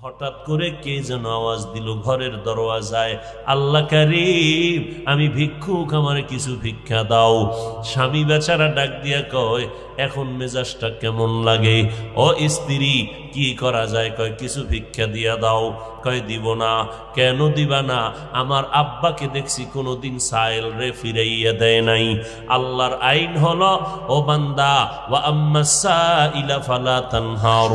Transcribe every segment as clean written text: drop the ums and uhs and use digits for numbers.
হঠাৎ করে কে যেন আওয়াজ দিল ঘরের দরওয়াজায়, আল্লাহ কারীম আমি ভিক্ষুক, আমারে কিছু ভিক্ষা দাও। স্বামী বেচারা ডাক দিয়া কয়, এখন মেজাজটা কেমন লাগে? ও স্ত্রী কি করা যায়? কয় কিছু ভিক্ষা দিয়া দাও। কয় দিব না। কেন দিবা না? আমার আব্বাকে দেখছি কোনোদিন সাইল রে ফিরাইয়া দেয় নাই। আল্লাহর আইন হলো, ও বান্দা, ওয়া আম্মাস সাইলা ফালা তানহার,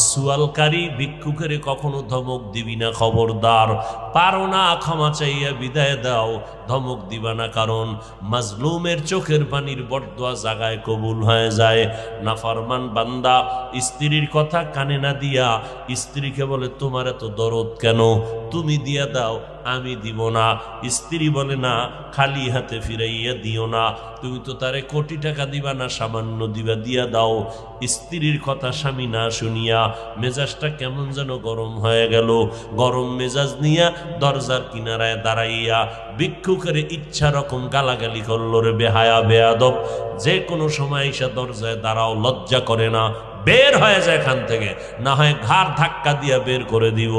সুয়ালকারী ভিক্ষুকের কখনো ধমক দিবি না, খবরদার। পারো না ক্ষমা চাইয়া বিদায় দাও, ধমক দিবা না, কারণ মাজলুমের চোখের পানির বরদোয়া জাগায় কবুল হয়ে যায়। নাফরমান বান্দা স্ত্রীর কথা কানে না দিয়া স্ত্রীকে বলে, তোমার এত দরদ কেন? তুমি দিয়া দাও, আমি দিব না। স্ত্রী বলে, না, খালি হাতে ফিরাইয়া দিও না, তুমি তো তারে কোটি টাকা দিবা না, সামান্য দিবা, দিয়া দাও। স্ত্রীর কথা স্বামী না শুনিয়া মেজাজটা কেমন যেন গরম হয়ে গেল। গরম মেজাজ নিয়া দরজার কিনারায় দাঁড়াইয়া ভিক্ষুকের ইচ্ছা রকম গালাগালি করল, রে বেহায়া বেয়াদব, যে কোনো সময় এসে দরজায় দাঁড়াও, লজ্জা করে না? বের হয়ে যায় এখান থেকে, না হয় ঘাড় ধাক্কা দিয়া বের করে দিব।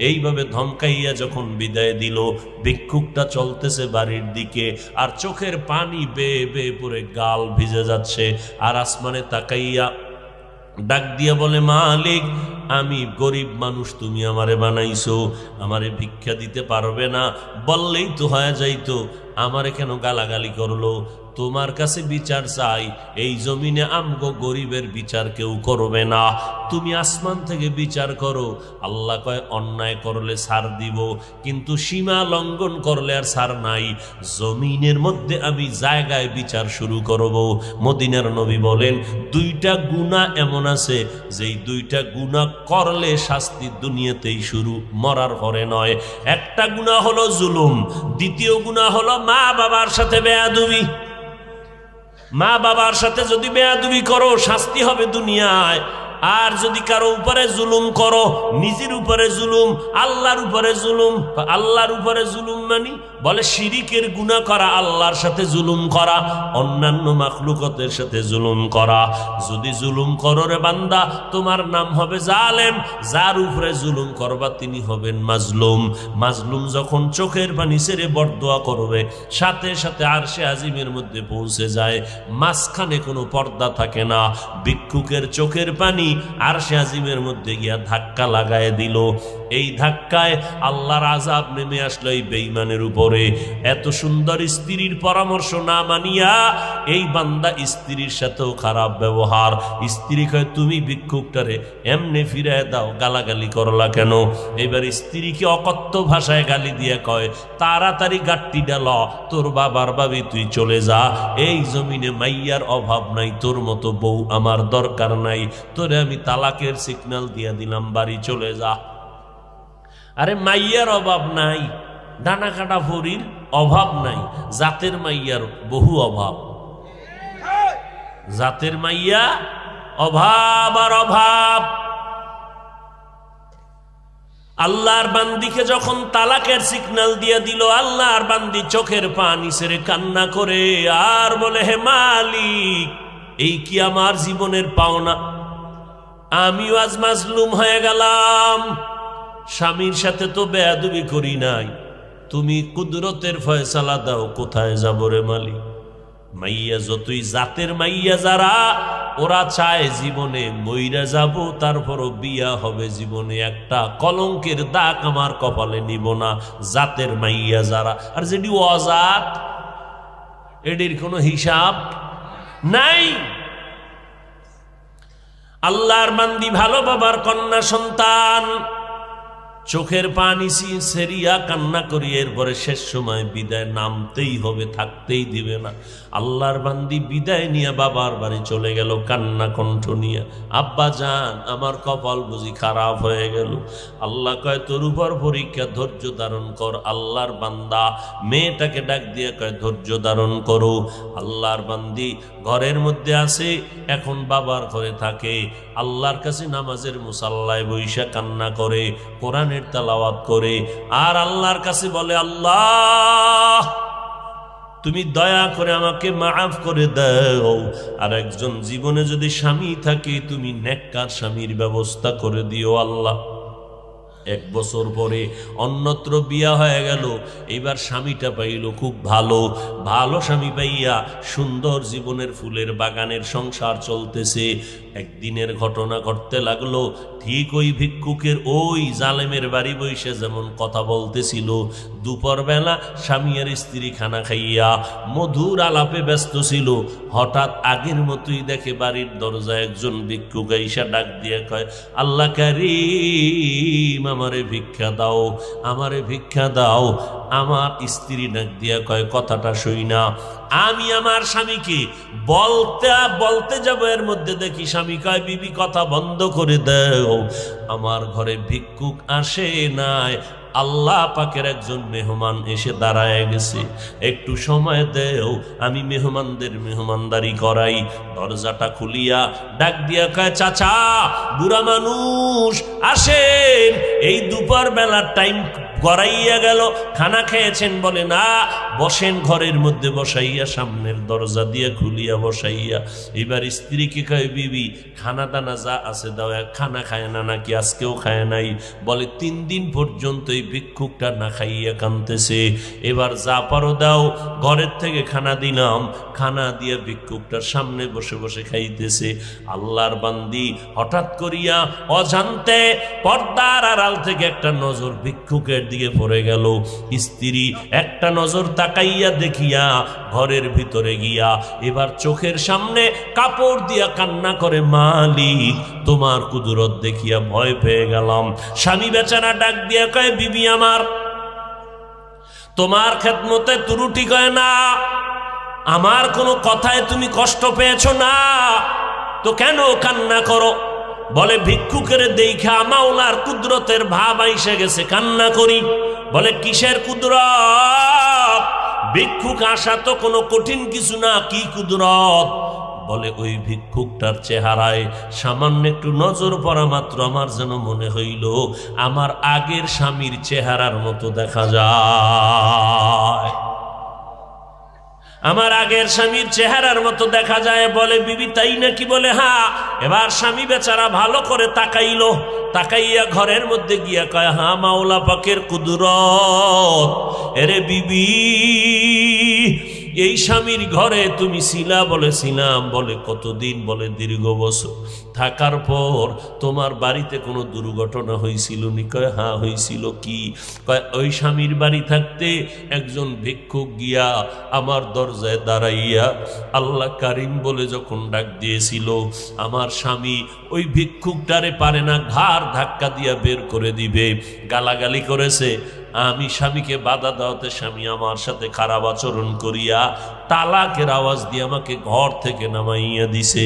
এইভাবে ধমকাইয়া যখন বিদায় দিল, ভিক্ষুকটা চলতেছে বাড়ির দিকে, আর চোখের পানি বেয়ে বেয়ে পড়ে গাল ভিজে যাচ্ছে। আর আসমানে তাকাইয়া ডাক দিয়া বলে, মালিক আমি গরিব মানুষ, তুমি আমারে বানাইছো, আমারে ভিক্ষা দিতে পারবে না? বললেই তো হয়ে যাইতো, আমারে কেন গালাগালি করলো? তোমার কাছে বিচার চাই, এই জমিনে আমগো গরিবের বিচার কেউ করবে না, তুমি আসমান থেকে বিচার করো। আল্লাহ কয়, অন্যায় করলে ছাড় দিব, কিন্তু সীমা লঙ্ঘন করলে আর ছাড় নাই। জমিনের মধ্যে আমি জায়গায় বিচার শুরু করব। মদিনার নবী বলেন, দুইটা গুনাহ এমন আছে যেই দুইটা গুনাহ করলে শাস্তি দুনিয়াতেই শুরু, মরার পরে নয়। একটা গুনাহ হলো জুলুম, দ্বিতীয় গুনাহ হলো মা বাবার সাথে বেয়াদবি। মা বাবার সাথে যদি বেয়াদবি করো, শাস্তি হবে দুনিয়ায়। আর যদি কারো উপরে জুলুম করো, নিজের উপরে জুলুম, আল্লাহর উপরে জুলুম। আল্লাহর উপরে জুলুম মানে বলে শিরিকের গুনাহ করা, আল্লাহর সাথে জুলুম করা, অন্যান্য মাখলুকতের সাথে জুলুম করা। যদি জুলুম করো রে বান্দা, তোমার নাম হবে জালেম। যার উপরে জুলুম করবা তিনি হবেন মাজলুম। মাজলুম যখন চোখের পানি ছেড়ে বরদোয়া করবে, সাথে সাথে আরশে আজিমের মধ্যে পৌঁছে যায়, মাঝখানে কোনো পর্দা থাকে না। ভিক্ষুকের চোখের পানি আরশে আজিমের মধ্যে গিয়া ধাক্কা লাগায় দিল। এই ধাক্কায় আল্লাহর আযাব নেমে আসলো এই বেঈমানের উপরে। এত সুন্দর স্ত্রীর পরামর্শ না মানিয়া এই বান্দা স্ত্রীর সাথেও খারাপ ব্যবহার। স্ত্রী কয়, তুমি ভিক্ষুকটারে এমনি ফিরায় দাও, গালাগালি করলা কেন? এবার স্ত্রীকে অকথ্য ভাষায় গালি দিয়ে কয়, তাড়াতাড়ি গাট্টি ডাল, তোর বাবার বাবি তুই চলে যা, এই জমিনে মাইয়ার অভাব নাই, তোর মতো বউ আমার দরকার নাই, তোরে আমি তালাকের সিগন্যাল দিয়ে দিলাম, বাড়ি চলে যা। আরে মাইয়ার অভাব নাই, ডানা কাটা ফরির অভাব নাই, জাতের মাইয়ার বহু অভাব। জাতের মাইয়া অভাব আর অভাব। আল্লাহর বান্দিকে যখন তালাকের সিগন্যাল দিয়ে দিল, আল্লাহর বান্দি চোখের পানি ছেড়ে কান্না করে আর বলে, হে মালিক, এই কি আমার জীবনের পাওনা? আমিও আজ মাজলুম হয়ে গেলাম। স্বামীর সাথে তো বেয়াদবি করি নাই, তুমি কুদরতের ফয়সালা দাও, কোথায় যাব রে মালিক? মাইয়া যতই জাতের মাইয়া যারা, ওরা চায় জীবনে মইরা যাব, তারপরও বিয়া হবে, জীবনে একটা কলঙ্কের দাগ আমার কপালে নিব না। জাতের মাইয়া যারা, আর যেটি অজাত, এটির কোনো হিসাব নাই। আল্লাহর বান্দি ভালো বাবার কন্যা সন্তান, চোখের পানি সেরিয়া কান্না করি, এরপরে শেষ সময় বিদায় নামতেই হবে, থাকতেই দিবে না। আল্লাহর বান্দি বিদায় নিয়ে বাবার বাড়ি চলে গেল কান্না কণ্ঠ নিয়ে। আব্বা জান, আমার কপাল বুঝি খারাপ হয়ে গেল। আল্লাহ কয়, তোর উপর পরীক্ষা, ধৈর্য ধারণ কর। আল্লাহর বান্দা মেয়েটাকে ডাক দিয়ে কয়, ধৈর্য ধারণ করো। আল্লাহর বান্দি ঘরের মধ্যে আছে, এখন বাবার ঘরে থাকে, আল্লাহর কাছে নামাজের মুসাল্লায় বৈশা কান্না করে, কোরআনের তেলাওয়াত করে, আর আল্লাহর কাছে বলে, আল্লাহ তুমি দয়া করে আমাকে মাফ করে দাও। আর একজন জীবনে যদি স্বামী থাকে, তুমি নেককার স্বামীর ব্যবস্থা করে দিও আল্লাহ। এক বছর পরে অন্যত্র বিয়া হয়ে গেল। এবার স্বামীটা পাইল খুব ভালো, ভালো স্বামী পাইয়া সুন্দর জীবনের ফুলের বাগানের সংসার চলতেছে। একদিনের ঘটনা ঘটতে লাগলো, ঠিক ওই ভিক্ষুকের ওই জালেমের বাড়ি বসে যেমন কথা বলতেছিল, দুপুরবেলা স্বামী আর স্ত্রী খানা খাইয়া মধুর আলাপে ব্যস্ত ছিল। হঠাৎ আগের মতোই দেখে বাড়ির দরজায় একজন ভিক্ষুক আইসা ডাক দিয়ে কয়, আল্লাহ কারীম আমারে ভিক্ষা দাও, আমারে ভিক্ষা দাও। আমার স্ত্রী ডাক দিয়া কয়, কথাটা শুই না। আমি আমার স্বামীকে বলতে যাবো, এর মধ্যে দেখি স্বামী কয়, বিবি কথা বন্ধ করে দাও, আমার ঘরে ভিক্ষুক আসে নাই, আল্লাহ পাকের একজন মেহমান এসে দাঁড়ায় গেছে, একটু সময় দেও, আমি মেহমানদের মেহমানদারি করাই। দরজাটা খুলিয়া ডাক দিয়া কয়, চাচা বুড়া মানুষ আসেন, এই দুপুর বেলার টাইম গড়াইয়া গেল, খানা খেয়েছেন? বলে না। বসেন ঘরের মধ্যে বসাইয়া, সামনের দরজা দিয়ে খুলিয়া বসাইয়া। এবার স্ত্রীকে কয়, বিবি খানা দানা যা আছে দাও, খানা খায় না নাকি? আজকেও খায় নাই। বলে 3 দিন পর্যন্ত এই ভিক্ষুকটা না খাইয়া কাঁদতেছে, এবার যা পারো দাও। ঘরের থেকে খানা দিলাম, খানা দিয়ে ভিক্ষুকটার সামনে বসে বসে খাইতেছে। আল্লাহর বান্দি হঠাৎ করিয়া অজান্তে পর্দার আড়াল থেকে একটা নজর ভিক্ষুকের দিকে পড়ে গেল। স্ত্রী একটা নজর তাকাইয়া দেখিয়া ঘরের ভিতরে গিয়া এবার চোখের সামনে কাপড় দিয়া কান্না করে, মালিক তোমার কুদরত দেখিয়া ভয় পেয়ে গেলাম। স্বামী বেচারা ডাক দিয়া কয়, বিবি আমার তোমার খেদমতে ত্রুটি কয় না, আমার কোনো কথায় তুমি কষ্ট পেয়েছো না তো কেন কান্না করো? বলে ভিক্ষুকের দেখা মাওলার কুদরতের ভাব আইসে গেছে, কান্না করি। বলে কিসের কুদরত? ভিক্ষুক আসা তো কোনো কঠিন কিছু না, কি কুদরত? বলে ওই ভিক্ষুকটার চেহারায় সামান্য একটু নজর পড়া মাত্র আমার যেন মনে হইল আমার আগের স্বামীর চেহারার মতো দেখা যায়, আমার আগের স্বামীর চেহারার মতো দেখা যায়। বলে বিবি তাই নাকি? বলে হ্যাঁ। এবার স্বামী বেচারা ভালো করে তাকাইল, তাকাইয়া ঘরের মধ্যে গিয়া কয়, হ্যাঁ মাওলা পাকের কুদরত। এরে বিবি এই স্বামীর ঘরে তুমি ছিলা? বলে ছিলাম। বলে কতদিন? বলে দীর্ঘ বছর। থাকার পর তোমার বাড়িতে কোনো দুর্ঘটনা হয়েছিল নি? কয় হ্যাঁ হয়েছিল। কি? কয় ওই স্বামীর বাড়ি থাকতে একজন ভিক্ষুক গিয়া আমার দরজায় দাঁড়াইয়া আল্লাহ কারিম বলে যখন ডাক দিয়েছিল, আমার স্বামী ওই ভিক্ষুকটারে পারে না, ঘাড় ধাক্কা দিয়া বের করে দিবে, গালাগালি করেছে। আমি স্বামীকে বাধা দেওয়াতে স্বামী আমার সাথে খারাপ আচরণ করিয়া তালাকের আওয়াজ দিয়ে আমাকে ঘর থেকে নামাইয়া দিছে।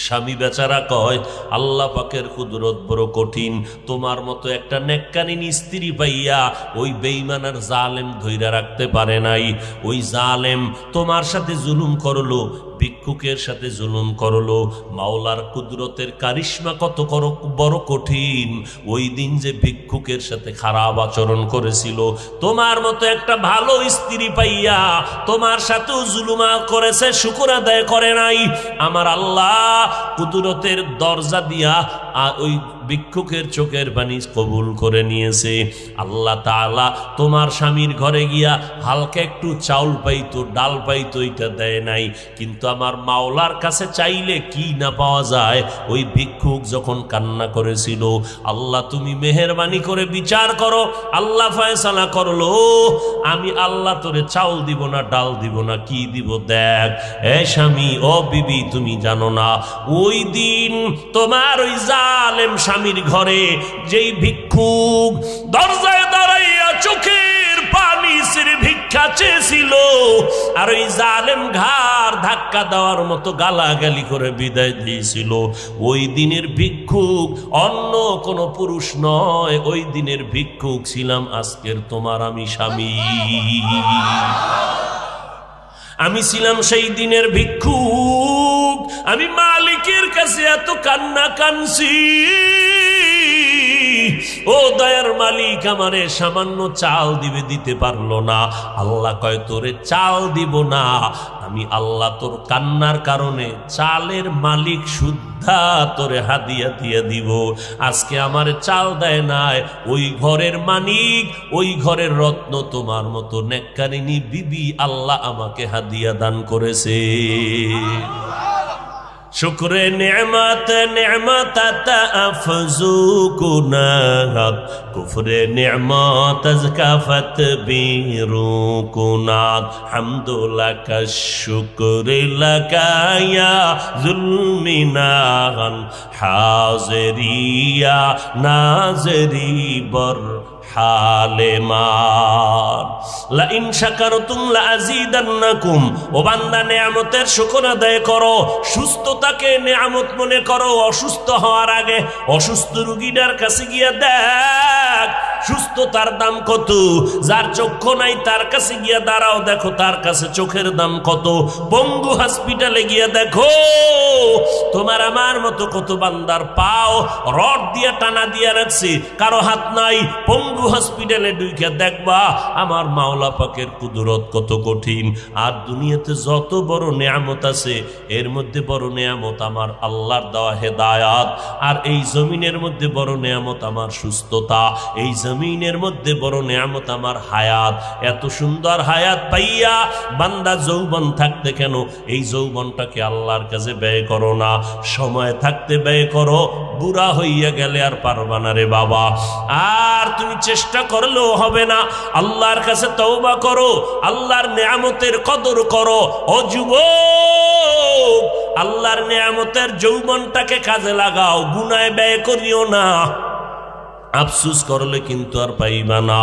স্বামী বেচারা কয়, আল্লাহ পাকের কুদরত বড় কঠিন, তোমার মতো একটা নেককারিনী স্ত্রী পাইয়া ওই বেঈমানের জালেম ধইরা রাখতে পারে নাই। ওই জালেম তোমার সাথে জুলুম করলো, ভিক্ষুকের সাথে জুলুম করলো। মাওলার কুদরতের কারিশমা কত বড় কঠিন। ওই দিন যে ভিক্ষুকের সাথে খারাপ আচরণ করেছিল, তোমার মতো একটা ভালো স্ত্রী পাইয়া তোমার সাথেও জুলুমা করেছে, শুকর আদায় করে নাই। আমার আল্লাহ কুদরতের দরজা দিয়া ওই ভিক্ষুকের চোখের পানি কবুল করে নিয়েছে। আল্লাহ তাআলা তোমার স্বামীর ঘরে গিয়া হালকা একটু চাউল পাইতো, ডাল পাইতো, এটা দেয় নাই। কিন্তু আমার মাওলার কাছে চাইলে কি না পাওয়া যায়। ওই ভিক্ষুক যখন কান্না করেছিল, আল্লাহ তুমি মেহেরবানি করে বিচার করো। আল্লাহ ফয়সালা করলো, আমি আল্লাহ তোরে চাউল দিব না, ডাল দিব না, কি দিব দেখ। এ স্বামী, ও বিবি, তুমি জানো না ওই দিন তোমার ওই জালেম স্বামীর ঘরে যেই ভিক্ষুক দরজায় দাঁড়াইয়া চোখের পানি ছেড়ে ভিক্ষা চেয়েছিল, আর ওই জালেম ঘাড় ধাক্কা দেওয়ার মতো গালাগালি করে বিদায় দিয়েছিল, ওই দিনের ভিক্ষুক অন্য কোনো পুরুষ নয়, ওই দিনের ভিক্ষুক ছিলাম আজকের তোমার আমি স্বামী। আমি ছিলাম সেই দিনের ভিক্ষুক। আমি মালিকের কাছে এত কান্না কানছি, ও দয়ার মালিক আমারে সামান্য চাল দিবে, দিতে পারলো না। আল্লাহ কয় তোরে চাল দিব না, আমি আল্লাহ তোর কান্নার কারণে চালের মালিক শুদ্ধা তোরে হাদিয়া দিয়ে দিব। আজকে আমার চাল দেয় নাই, ওই ঘরের মালিক, ওই ঘরের রত্ন তোমার মতো নেককারিনী বিবি আল্লাহ আমাকে হাদিয়া দান করেছে। শুকরে নেমত নেমত আফজু কুনাত, কুফরে নেমত আজকাফত বীরু কুনাত, হামদুল্লাহ শুকর লাকায়া জুলমিনান হাজরিয়া নাজরি বর হালেমান। লা ইন শাকারতুম লা আযীদান্নাকুম। ও বান্দা নেয়ামতের শুকর আদায় করো, সুস্থতাকে নেয়ামত মনে করো। অসুস্থ হওয়ার আগে অসুস্থ রোগীটার কাছে গিয়া দেখ সুস্থতার দাম কত। যার চক্ষু নাই তার কাছে গিয়া দাঁড়াও, দেখো তার কাছে চোখের দাম কত। পঙ্গু হসপিটালে গিয়া দেখো তোমার আমার মতো কত বান্দার পাও রড দিয়া টানা দিয়া রাখছে, কারো হাত নাই। পঙ্গু হসপিটালে ঢুকে দেখবা আমার মাওলা পাকের কুদরত কত কঠিন। আর দুনিয়াতে যত বড় নেয়ামত আছে এর মধ্যে বড় নেয়ামত আমার আল্লাহর দেওয়া হেদায়াত। আর এই জমিনের মধ্যে বড় নেয়ামত আমার সুস্থতা, এই জমিনের মধ্যে বড় নেয়ামত আমার হায়াত। এত সুন্দর হায়াত পাইয়া বান্দা যৌবন থাকতে কেন এই যৌবনটাকে আল্লাহর কাছে ব্যয় করো না? সময় থাকতে ব্যয় করো, বুড়া হইয়া গেলে আর পারবা না রে বাবা। আর তুমি চেষ্টা করলেও হবে না। আল্লাহর কাছে তওবা করো, আল্লাহর নেয়ামতের কদর করো। ও যুবক, আল্লাহর নেয়ামতের যৌবনটাকে কাজে লাগাও, গুনায় ব্যয় করিও না। আফসুস করলে কিন্তু আর পাইবা না।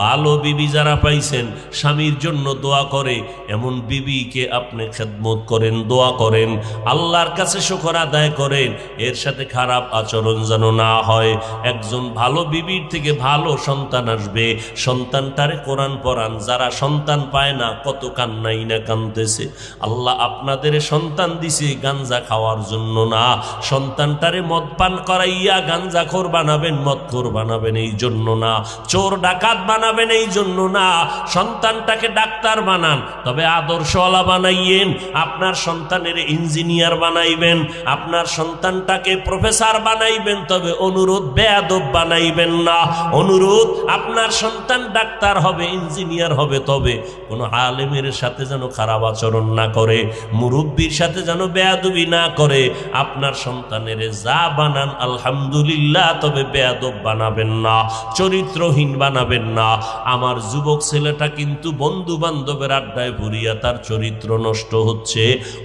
ভালো বিবি যারা পাইছেন স্বামীর জন্য দোয়া করে, এমন বিবিকে আপনি খেদমত করেন, দোয়া করেন, আল্লাহর কাছে শুকর আদায় করেন। এর সাথে খারাপ আচরণ যেন না হয়। একজন ভালো বিবির থেকে ভালো সন্তান আসবে। সন্তানটারে কোরআন পড়ান। যারা সন্তান পায় না কত কান্নাই না কাঁদতেছে। আল্লাহ আপনাদের সন্তান দিছে গাঞ্জা খাওয়ার জন্য না, সন্তানটারে মদ পান করাইয়া গাঞ্জাখোর বানাবেন, মদখোর বানাবেন এই জন্য না, চোর ডাকাত বানাবেন এই জন্য না। সন্তানটাকে ডাক্তার বানান, তবে আদর্শওয়ালা বানাইয়েন। আপনার সন্তানের ইঞ্জিনিয়ার বানাইবেন, আপনার সন্তানটাকে প্রফেসর বানাইবেন, তবে অনুরোধ বেয়াদব বানাইবেন না। অনুরোধ আপনার সন্তান ডাক্তার হবে, ইঞ্জিনিয়ার হবে, তবে কোনো আলেমের সাথে যেন খারাপ আচরণ না করে, মুরব্বীর সাথে যেন বেয়াদবি না করে। আপনার সন্তানের যা বানান আলহামদুলিল্লাহ, তবে বেয়াদব বানাবেন না, চরিত্রহীন বানাবেন না। আমার যুবক ছেলেটা কিন্তু বন্ধু বান্ধবের আড্ডায় ভরিয়া তার চরিত্র নষ্ট হচ্ছে।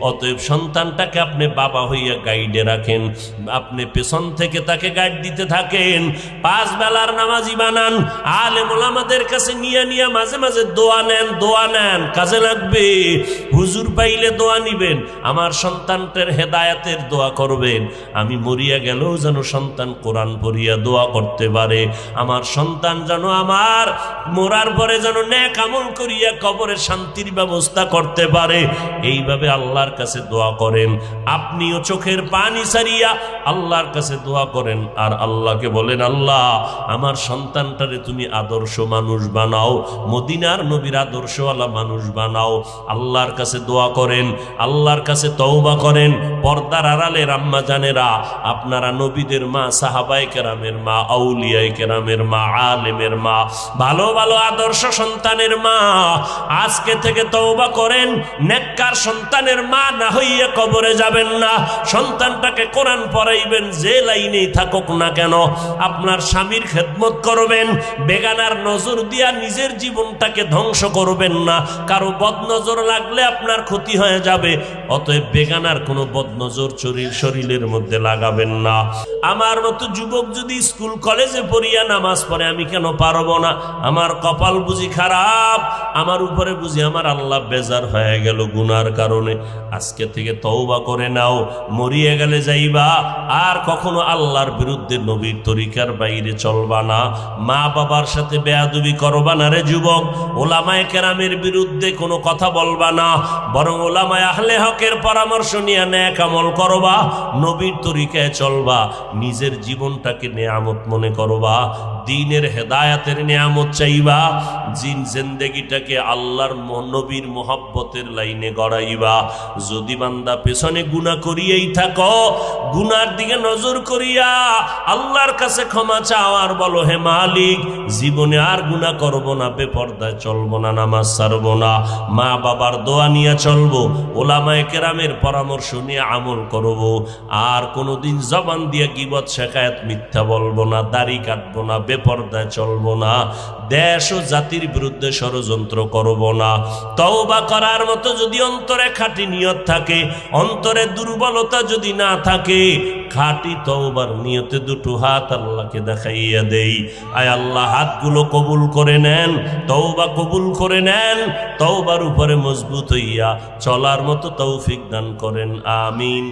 অতএব সন্তানটাকে আপনি বাবা হইয়া গাইডে রাখেন, আপনি পেছন থেকে তাকে গাইড দিতে থাকেন। 5 বেলার নামাজি বানান। আলেম ওলামাদের কাছে নিয়ে নিয়ে মাঝে মাঝে দোয়া নেন, দোয়া নেন, কাজে লাগবে। হুজুর পাইলে দোয়া নিবেন, আমার সন্তানটার হেদায়েতের দোয়া করবেন। আমি মরিয়া গেলেও যেন সন্তান কোরআন পড়িয়া দোয়া করতে পারে। আমার সন্তান যেন আমার মরার পরে যেন নেক আমল করিয়া কবরের শান্তির ব্যবস্থা করতে পারে। এইভাবে আল্লাহর কাছে দোয়া করেন। আপনিও চোখের পানি ছাড়িয়া আল্লাহর কাছে দোয়া করেন, আর আল্লাহকে বলেন, আল্লাহ আমার সন্তানটারে তুমি আদর্শ মানুষ বানাও, মদিনার নবীর আদর্শওয়ালা মানুষ বানাও। আল্লাহর কাছে দোয়া করেন, আল্লাহর কাছে তওবা করেন। পর্দার আড়ালের আম্মা জানেরা, আপনারা নবীদের মা, সাহাবায়ে কেরামের মা, আউলিয়ায়ে কেরামের মা, আলেমের মা, ভালো ভালো আদর্শ সন্তানের মা, আজকে থেকে তওবা করেন। নেককার সন্তানের মা না হইয়া কবরে যাবেন না। সন্তানটাকে কোরআন পড়াইবেন, যে লাইনেই থাকুক না কেন। আপনার স্বামীর খেদমত করবেন, বেগানার নজর দিয়া নিজের জীবনটাকে ধ্বংস করবেন না। কারো বদনজর লাগলে আপনার ক্ষতি হয়ে যাবে। অতএব বেগানার কোনো বদনজর শরীরের মধ্যে লাগাবেন না। আমার মতো যুবক যদি স্কুল কলেজে পড়িয়া নামাজ পড়ে, আমি কেন পারবো না? আমার কপাল বুঝি খারাপ, আমার উপরে বুঝি আমার আল্লাহ বেজার হয়ে গেল গুনার কারণে। আজকে থেকে তওবা করে নাও, মরিয়ে গেলে যাইবা আর কখনো আল্লাহর বিরুদ্ধে নবীর তরিকার বাইরে চলবা না। মা বাবার সাথে বেয়াদবি করবা না রে যুবক। ওলামায়ে কেরামের বিরুদ্ধে কোনো কথা বলবা না, বরং ওলামায়ে আহলে হকের পরামর্শ নিয়ে নেক আমল করবা, নবীর তরিকায় চলবা, নিজের জীবনটাকে নেয়ামত মনে করবা, দ্বীনের হেদায়াতের নিয়ামত চাইবা, জিন্দেগিটাকে আল্লাহর নবীর মোহাব্বতের লাইনে গড়াইবা। যদি বান্দা পেছনে গুনাহ করিয়েই থাকো, গুনার দিকে নজর করিয়া আল্লাহর কাছে ক্ষমা চাও আর বলো, হে মালিক, জীবনে আর গুনাহ করব না, বেপরদায় চলবো না, নামাজ ছাড়বো না, মা বাবার দোয়া নিয়ে চলবো, ওলামায়ে কেরামের পরামর্শ নিয়ে আমল করব, আর কোনোদিন জবান দিয়ে গীবত শেখায়েত মিথ্যা বলবো না, দাড়ি কাটবো না, বেপরদায় চলবো না, দেশ ও জাতির বিরুদ্ধে ষড়যন্ত্র করব না। তওবা করার মতো যদি অন্তরে খাঁটি নিয়ত থাকে, অন্তরে দুর্বলতা যদি না থাকে, খাঁটি তওবার নিয়তে দুটো হাত আল্লাহকে দেখাইয়া দেই। আয় আল্লাহ, হাতগুলো কবুল করে নেন, তওবা কবুল করে নেন, তওবার উপরে মজবুত হইয়া চলার মতো তৌফিক দান করেন, আমিন।